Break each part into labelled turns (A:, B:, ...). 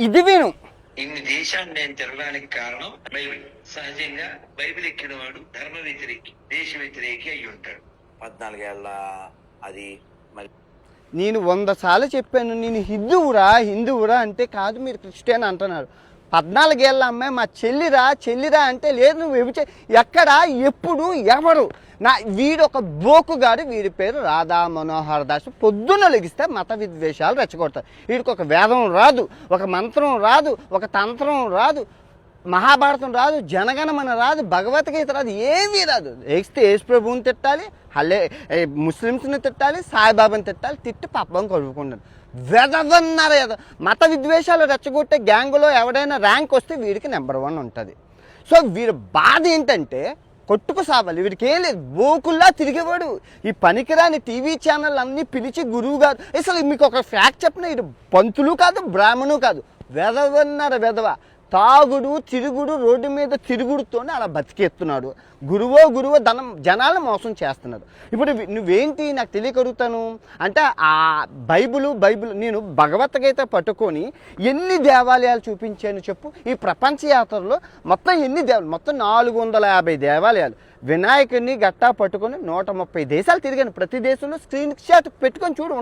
A: ఇది విను.
B: ఇన్ని దేశాన్ని నేను తిరగడానికి కారణం బైబిల్. సహజంగా బైబిల్ ఎక్కిన వాడు ధర్మ వ్యతిరేకి, దేశ వ్యతిరేకి అయి ఉంటాడు.
C: 14 ఏళ్ళ అది మరి
A: నేను 100 సార్లు చెప్పాను, నేను హిందువురా అంటే కాదు మీరు క్రిస్టియన్ అంటున్నారు. 14 ఏళ్ళ అమ్మాయి మా చెల్లిరా అంటే లేదు నువ్వు ఎక్కడ ఎప్పుడు ఎవరు వీడు ఒక బోకుగాడు, వీడి పేరు రాధా మనోహర్ దాస్. పొద్దున్న లెగిస్తే మత విద్వేషాలు రెచ్చగొడతారు. వీడికి ఒక వేదం రాదు, ఒక మంత్రం రాదు, ఒక తంత్రం రాదు, మహాభారతం రాదు, జనగణమన రాదు, భగవద్గీత రాదు, ఏమీ రాదు. లేస్తే యేసు ప్రభువుని తిట్టాలి, ముస్లిమ్స్ని తిట్టాలి, సాయిబాబాని తిట్టాలి, తిట్టి పాపం కలుపుకున్నాడు. వెదవన్నారు మత విద్వేషాలు రెచ్చగొట్టే గ్యాంగులో ఎవడైనా ర్యాంక్ వస్తే వీడికి నెంబర్ 1 ఉంటుంది. సో వీడి బాధ ఏంటంటే కొట్టుకు సావాలి. వీడికి ఏం లేదు, బోకుల్లా తిరిగేవాడు. ఈ పనికిరాని టీవీ ఛానల్ అన్నీ పిలిచి గురువు గారు, అసలు మీకు ఒక ఫ్యాక్ట్ చెప్పిన, ఇది పంతులు కాదు బ్రాహ్మణు కాదు, వెదవ తాగుడు తిరుగుడు, రోడ్డు మీద తిరుగుడుతోనే అలా బతికేస్తున్నాడు. గురువో జనాలను మోసం చేస్తున్నాడు. ఇప్పుడు నువ్వేంటి నాకు తెలియకడుగుతాను అంటే ఆ బైబిల్ నేను భగవద్గీత పట్టుకొని ఎన్ని దేవాలయాలు చూపించాను చెప్పు. ఈ ప్రపంచ యాత్రలో మొత్తం ఎన్ని మొత్తం 450 దేవాలయాలు, వినాయకుడిని గట్టా పట్టుకొని 130 దేశాలు తిరిగాను. ప్రతి దేశంలో స్క్రీన్ షాట్ పెట్టుకొని చూడు,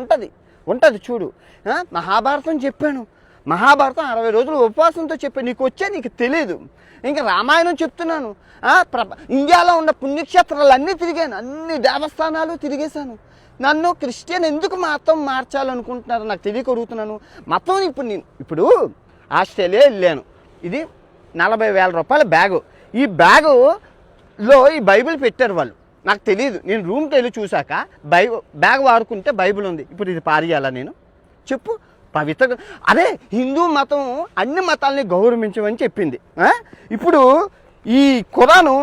A: ఉంటుంది చూడు. మహాభారతం చెప్పాను, మహాభారతం 60 రోజులు ఉపవాసంతో చెప్పాను, నీకు తెలియదు. ఇంకా రామాయణం చెప్తున్నాను. ఇండియాలో ఉన్న పుణ్యక్షేత్రాలు అన్నీ తిరిగాను, అన్ని దేవస్థానాలు తిరిగేశాను. నన్ను క్రిస్టియన్ ఎందుకు మతం మార్చాలనుకుంటున్నారు నాకు తెలియకడుగుతున్నాను. మతం ఇప్పుడు ఆస్ట్రేలియా వెళ్ళాను, ఇది 40,000 రూపాయల బ్యాగు. ఈ బ్యాగులో ఈ బైబిల్ పెట్టారు వాళ్ళు, నాకు తెలియదు. నేను రూమ్కి వెళ్ళి చూశాక బ్యాగ్ వాడుకుంటే బైబిల్ ఉంది. ఇప్పుడు ఇది పారేయాలా నేను చెప్పు? పవిత్ర అదే హిందూ మతం అన్ని మతాలని గౌరవించమని చెప్పింది. ఇప్పుడు ఈ ఖురాను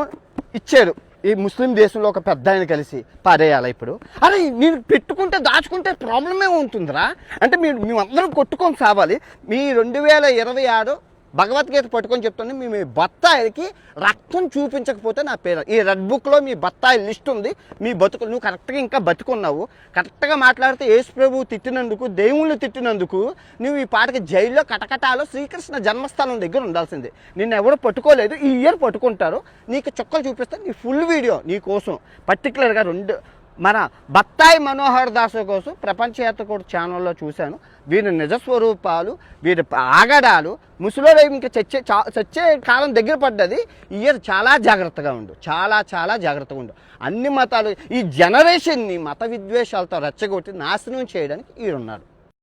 A: ఇచ్చారు ఈ ముస్లిం దేశంలో ఒక పెద్ద ఆయన కలిసి పారేయాలా ఇప్పుడు? అరే నేను పెట్టుకుంటే దాచుకుంటే ప్రాబ్లమే ఉంటుందిరా అంటే మేమందరం కొట్టుకొని సావాలి. మీ 2026 భగవద్గీత పట్టుకొని చెప్తుంది, మీ బత్తాయికి రక్తం చూపించకపోతే నా పేరు. ఈ రెడ్ బుక్లో మీ బత్తాయి లిస్ట్ ఉంది, మీ బతుకులు నువ్వు కరెక్ట్గా ఇంకా బతుకున్నావు, కరెక్ట్గా మాట్లాడితే యేసు ప్రభువు తిట్టినందుకు, దేవుళ్ళు తిట్టినందుకు నువ్వు ఈ పాటకి జైల్లో కటకటాలో శ్రీకృష్ణ జన్మస్థానం దగ్గర ఉండాల్సిందే. నిన్ను ఎవరు పట్టుకోలేదు, ఈ ఇయర్ పట్టుకుంటారు. నీకు చుక్కలు చూపిస్తే నీ ఫుల్ వీడియో నీ కోసం పర్టికులర్గా మన బత్తాయి మనోహర్ దాస్ కోసం ప్రపంచ యాత్రికుడు ఛానల్లో చూశాను. వీరి నిజస్వరూపాలు, వీరి ఆగడాలు, ముసలిలో ఇంకా చచ్చే కాలం దగ్గర పడ్డది. ఇయర్ చాలా జాగ్రత్తగా ఉండు, చాలా జాగ్రత్తగా ఉండు. అన్ని మతాలు ఈ జనరేషన్ని మత విద్వేషాలతో రెచ్చగొట్టి నాశనం చేయడానికి వీరున్నారు.